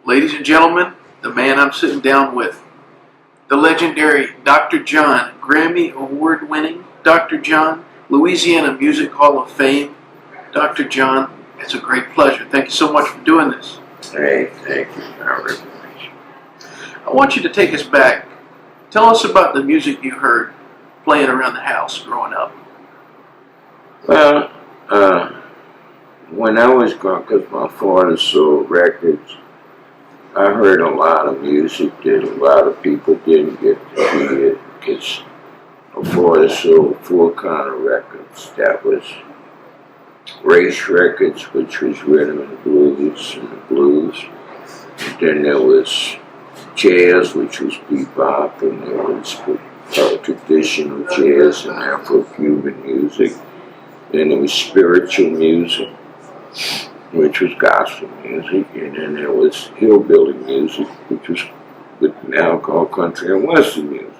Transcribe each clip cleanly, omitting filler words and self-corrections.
Ladies and gentlemen, the man I'm sitting down with, the legendary Dr. John, Grammy Award-winning Dr. John, Louisiana Music Hall of Fame. Dr. John, it's a great pleasure. Thank you so much for doing this. Hey, thank you very much. I want you to take us back. Tell us about the music you heard playing around the house growing up. Well, when I was growing up, because my father sold records, I heard a lot of music that a lot of people didn't get to hear, because my father sold four kind of records. That was race records, which was rhythm and blues, And then there was jazz, which was bebop, and there was traditional jazz and Afro-Cuban music. Then there was spiritual music, which was gospel music, and then there was hillbilly music, which was now called country and western music.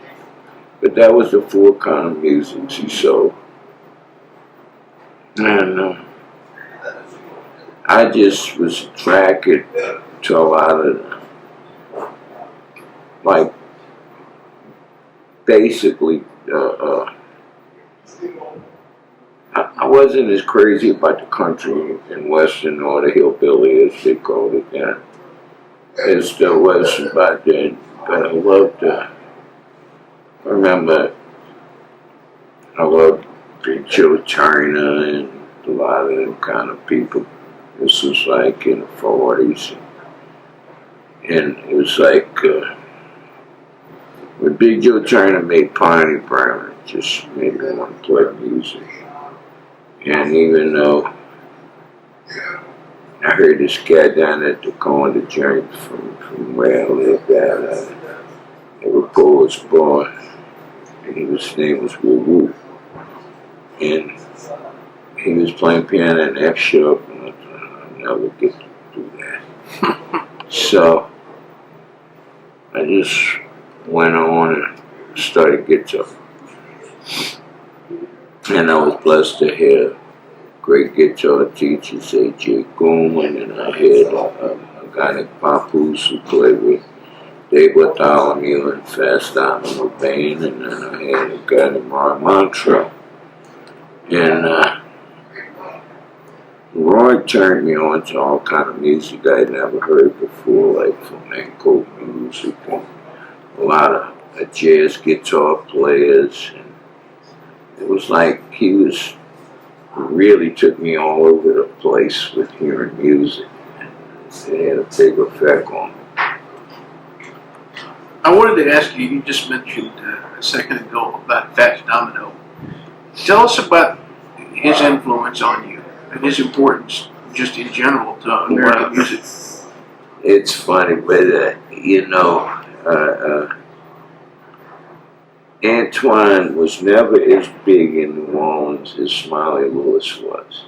But that was the four kind of music he sold. And I just was attracted to a lot of, like, basically, I wasn't as crazy about the country and western or the hillbilly, as they called it then, as there was about then. But I loved, I loved Big Joe China and a lot of them kind of people. This was like in the 40s. And it was like, when Big Joe China made Piney Brown, it just made me want to play music. And even though I heard this guy down at the corner joint from where I lived at, they were Bo's boy, and his name was Woo Woo. And he was playing piano in F sharp, and I thought, I'll never get to do that. So I just went on and started guitar. And I was blessed to have great guitar teachers, A.J. Goldman, and I had a guy named Doc Pomus who played with Dave Bartholomew and Fast Domino Band, and then I had a guy named Armstrong. And Roy turned me on to all kind of music I'd never heard before, like flamenco music and a lot of jazz guitar players. And it was like he really took me all over the place with hearing music. It had a big effect on me. I wanted to ask you, you just mentioned a second ago about Fats Domino. Tell us about his influence on you and his importance just in general to American music. It's funny, but Antoine was never as big in New Orleans as Smiley Lewis was.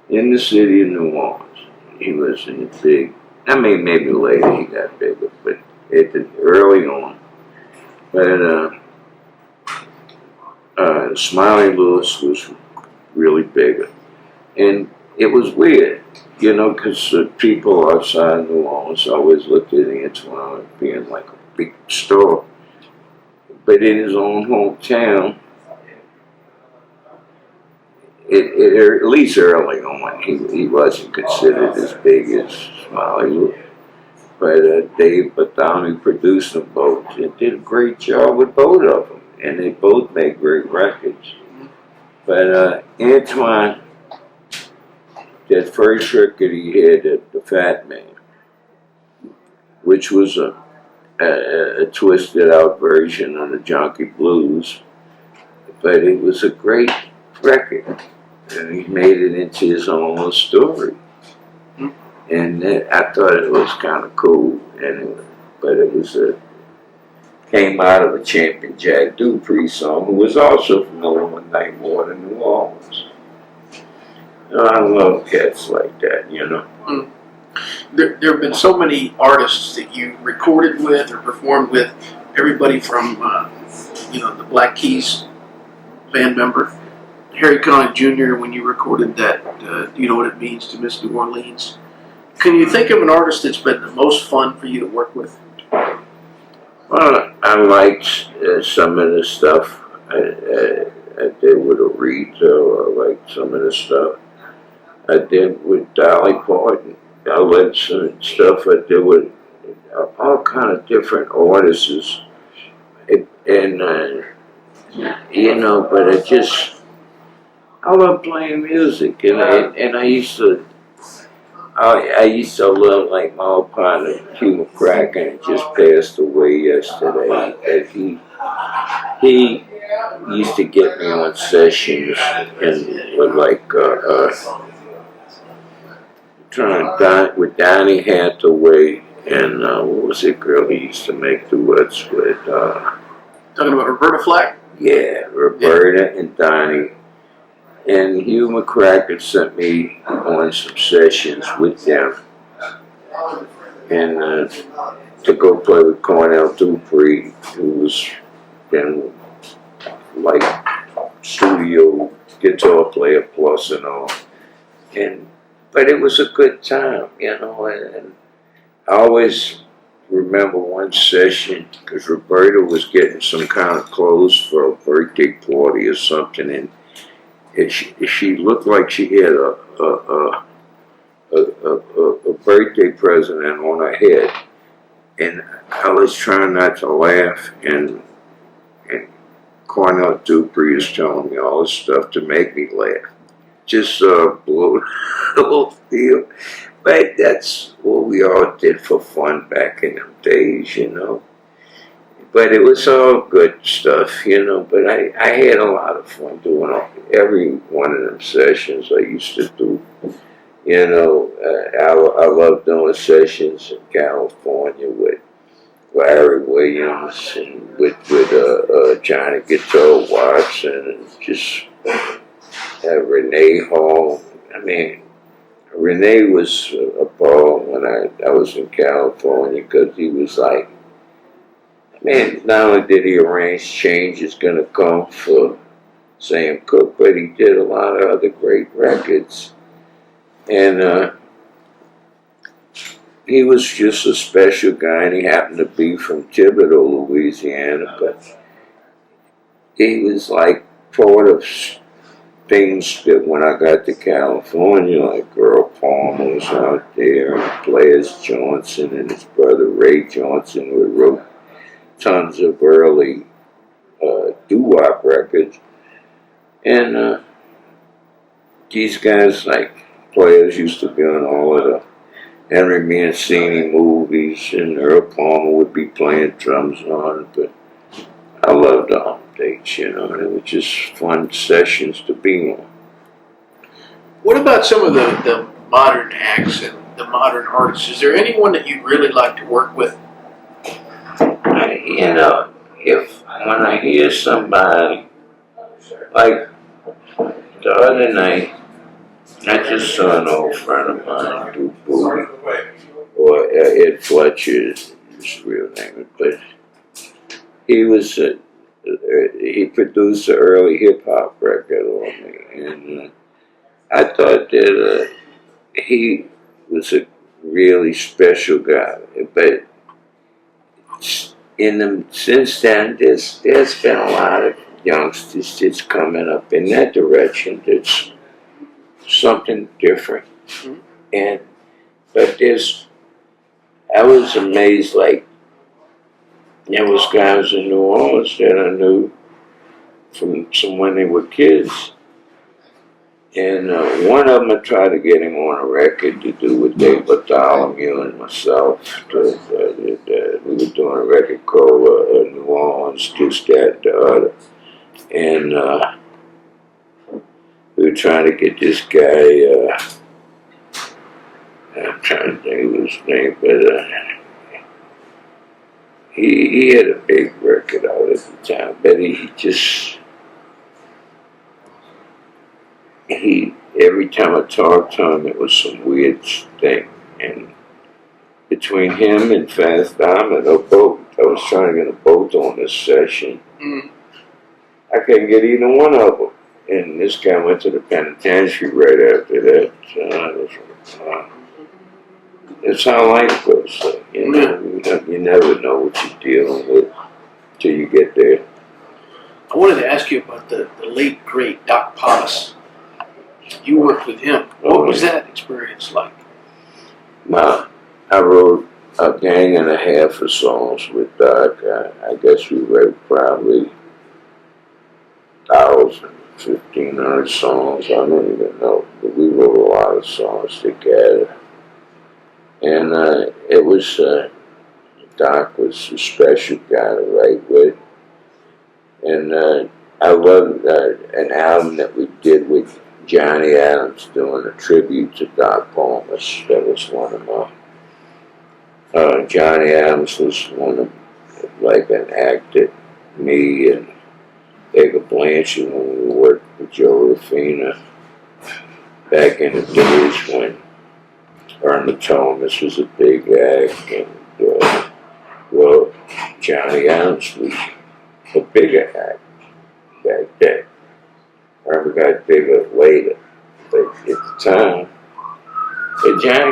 In the city of New Orleans, he wasn't big. I mean, maybe later he got bigger, but early on. But Smiley Lewis was really bigger. And it was weird, because people outside New Orleans always looked at Antoine as being like a big star. But in his own hometown, at least early on, he wasn't considered as big as Smiley Lewis. But Dave Bartholomew produced them both and did a great job with both of them. And they both made great records. But Antoine, that first record he had, The Fat Man, which was a twisted out version of the Junkie Blues, but it was a great record, and he made it into his own story. And I thought it was kind of cool, but it was came out of a Champion Jack Dupree song, who was also from One Night More in New Orleans. I love cats like that, There have been so many artists that you recorded with or performed with, everybody from, the Black Keys band member, Harry Connick Jr., when you recorded that, Do You Know What It Means to Miss New Orleans? Can you think of an artist that's been the most fun for you to work with? Well, I liked some of the stuff I did with Aretha. I liked some of the stuff I did with Dolly Parton. I liked some stuff I did with all kind of different artists. And you know, but I love playing music, and I used to love, like, my old partner, Hugh McCracken, just passed away yesterday. And he used to get me on sessions and with, like, with Donny Hathaway and what was it, girl he used to make duets with? Talking about Roberta Flack? Yeah, Roberta and Donny. And Hugh McCracken sent me on some sessions with them, and to go play with Cornell Dupree, who was then like studio guitar player plus and all. But it was a good time, you know. And I always remember one session because Roberta was getting some kind of clothes for a birthday party or something, and she looked like she had a birthday present on her head, and I was trying not to laugh, and Cornell Dupree is telling me all this stuff to make me laugh. Just blew the whole deal. But that's what we all did for fun back in them days, you know. But it was all good stuff, you know. But I had a lot of fun doing every one of them sessions I used to do. You know, I love doing sessions in California with Larry Williams and with Johnny Guitar Watson, and just Renee Hall. I mean, Renee was a ball when I was in California, because he was like, man, not only did he arrange Change Is Gonna Come for Sam Cooke, but he did a lot of other great records. And he was just a special guy, and he happened to be from Thibodaux, Louisiana, but he was like part of things that when I got to California, like Girl Palmer was out there, and Players Johnson and his brother Ray Johnson, who wrote tons of early doo-wop records. And these guys, like Players, used to be on all of the Henry Mancini movies, and Earl Palmer would be playing drums on it. But I loved the home dates, you know, and it was just fun sessions to be on. What about some of the modern acts and the modern artists? Is there anyone that you'd really like to work with? You know, when I hear somebody, like the other night, I just saw an old friend of mine do booty, or Ed Fletcher is his real name, but he was he produced an early hip hop record on me, and I thought that he was a really special guy. But since then, there's been a lot of youngsters that's coming up in that direction. That's something different. Mm-hmm. But I was amazed, like, there was guys in New Orleans that I knew from when they were kids. And one of them I tried to get him on a record to do with Dave Bartholomew and myself. We were doing a record called New Orleans, This, That, the Other. And we were trying to get this guy, I'm trying to think of his name, but he had a big record out at the time, but every time I talked to him, it was some weird thing. And between him and Fast Diamond, I was trying to get them both on this session. Mm. I couldn't get either one of them. And this guy went to the penitentiary right after that. That's how life goes. You know, you never know what you're dealing with till you get there. I wanted to ask you about the late, great Doc Pomus. You worked with him. What was that experience like? I wrote a gang and a half of songs with Doc. I guess we wrote probably 1,000, 1,500 songs. I don't even know. But we wrote a lot of songs together. And it was, Doc was a special guy to write with. And I loved an album that we did with Johnny Adams doing a tribute to Doc Pomus. That was one of my, Johnny Adams was one of, like an act that me and Edgar Blanchard, when we worked with Joe Rufina back in the days when Irma Thomas was a big act, and well, Johnny Adams was a bigger act back then. Irma got bigger later, but at the time, but Johnny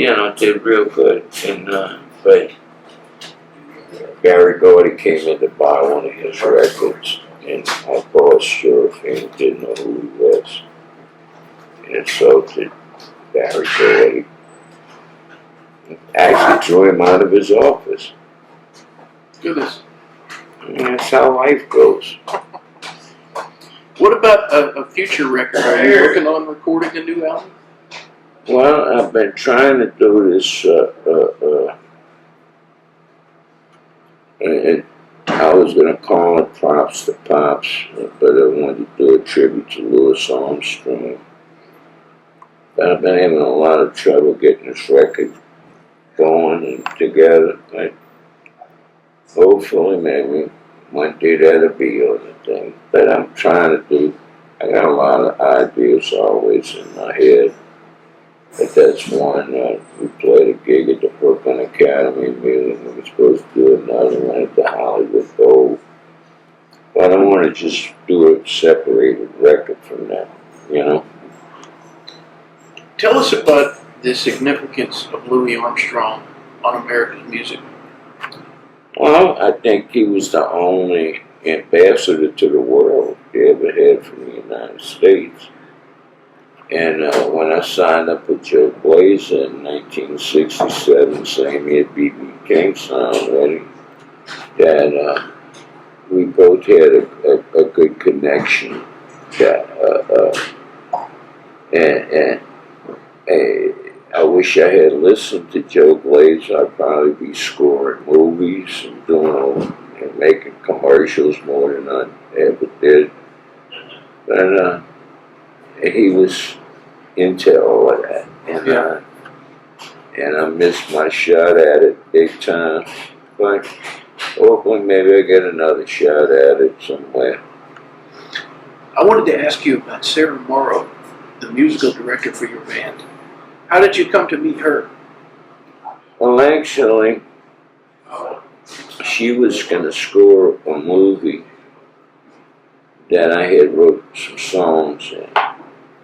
got, did real good, and but Barry Gordy came in to buy one of his records, and my boss, Joe Rufina, didn't know who he was, and so did Barry Gordy. Actually drew him out of his office. Goodness. And that's how life goes. What about a future record? Are you working on recording a new album? Well, I've been trying to do this, and I was going to call it Props to Pops, but I wanted to do a tribute to Louis Armstrong. But I've been having a lot of trouble getting this record going and together, but hopefully maybe one day that'll be on the thing. But I'm trying to do, I got a lot of ideas always in my head. But that's one. We played a gig at the Brooklyn Academy of Music. We were supposed to do another one at the Hollywood Bowl. But I want to just do a separated record from that, you know. Tell us about the significance of Louis Armstrong on American music. Well, I think he was the only ambassador to the world they ever had from the United States. And when I signed up with Joe Blazer in 1967, same year B.B. King signed ready, that we both had a good connection. And I wish I had listened to Joe Blazer. I'd probably be scoring movies and doing and making commercials more than I ever did. But he was into all of that, and I missed my shot at it big time. But hopefully, maybe I get another shot at it somewhere. I wanted to ask you about Sarah Morrow, the musical director for your band. How did you come to meet her? Well, actually, she was going to score a movie that I had wrote some songs in,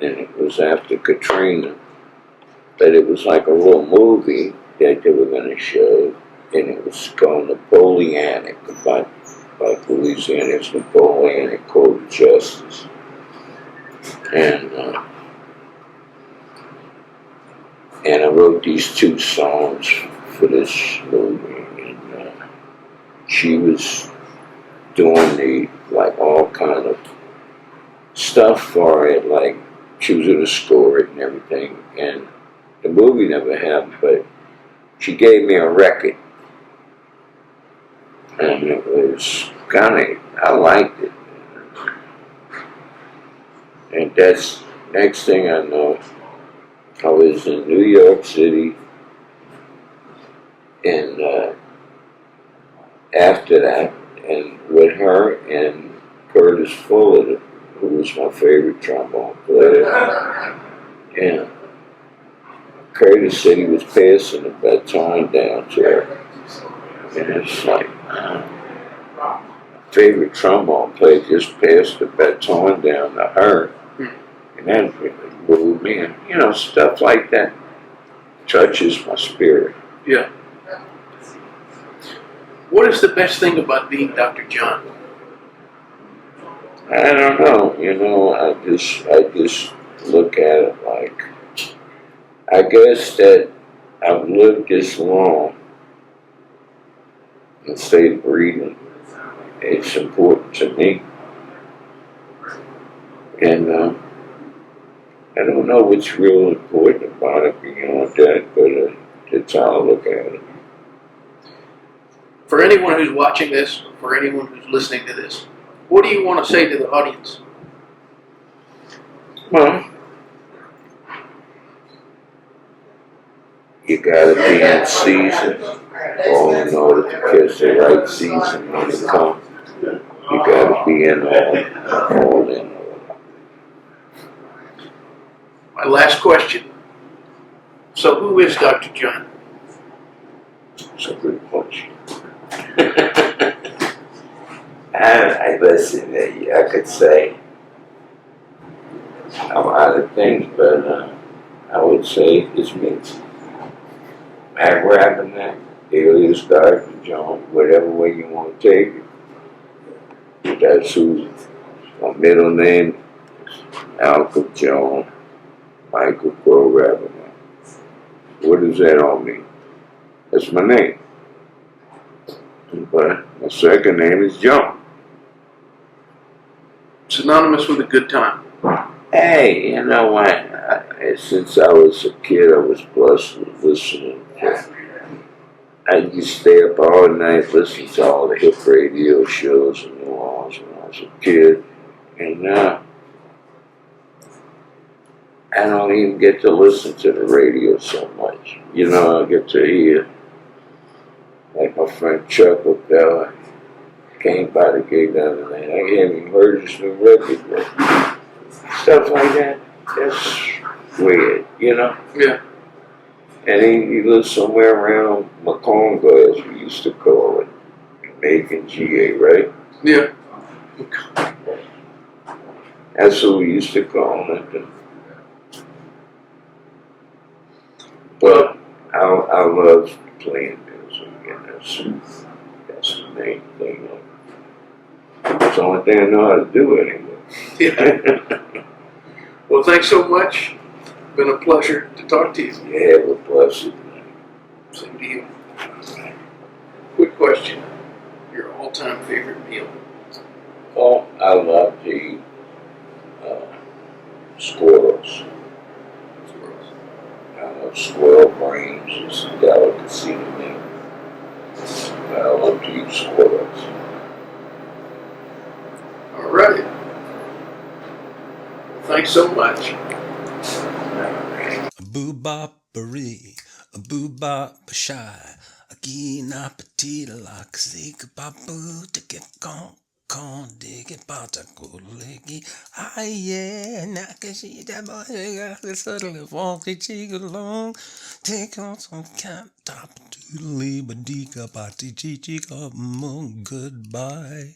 and it was after Katrina. But it was like a little movie that they were going to show, and it was called Napoleonic, about Louisiana's Napoleonic Code of Justice. And I wrote these two songs for this movie, and she was doing all kind of stuff for it, like she was gonna score it and everything, and the movie never happened, but she gave me a record, and it was I liked it, and that's, next thing I know, I was in New York City, and after that, and with her and Curtis Fuller, who was my favorite trombone player, and Curtis said he was passing the baton down to her, and it's like, favorite trombone player just passed the baton down to her, and that really moved me, and stuff like that. touches my spirit. Yeah. What is the best thing about being Dr. John? I don't know, I just look at it like, I guess that I've lived this long and stayed breathing. It's important to me. And I don't know what's real important about it beyond that, but that's how I look at it. For anyone who's watching this, for anyone who's listening to this, what do you want to say to the audience? Well, you gotta be in season, all in order to catch the right season when it comes. You gotta be in all in. My last question. So who is Dr. John? It's a good question. I listen, I could say a lot of things, but I would say it's me. Mac rapping that, alias Dr. John, whatever way you want to take it. That's who my middle name is Alpha John Michael Crow rapping that. What does that all mean? That's my name. But my second name is John. Synonymous with a good time. Hey, you know what? Since I was a kid, I was blessed with listening. I used to stay up all night listening to all the hip radio shows in New Orleans when I was a kid. And I don't even get to listen to the radio so much. I get to hear, like my friend Chuck O'Dell came by the gate the other night. I haven't even heard his new record yet. Stuff like that. That's weird, Yeah. And he lives somewhere around Maconga, as we used to call it, in Macon, GA, right? Yeah. That's what we used to call it. But I love playing music, and that's the main thing. It's the only thing I know how to do anyway. Yeah. Well, thanks so much. Been a pleasure to talk to you. Yeah, have a blessed night. Same to you. Quick question. Your all-time favorite meal? Oh, I love to eat squirrels. I love squirrel brains. It's a delicacy to me. I love to eat squirrels. All right. Thanks so much. Boo-bop-a-ree, boo-bop-a-shy, a keen appetite like zig-a-bop-boo, ticket-con, dig-it-bop-ta-go-leggy, yeah, nakashita-boy, suddenly walk-a-chig-along, take on some camp top doodly, ba-dee-ka-ba-dee-chee-chee-ka-mung, goodbye.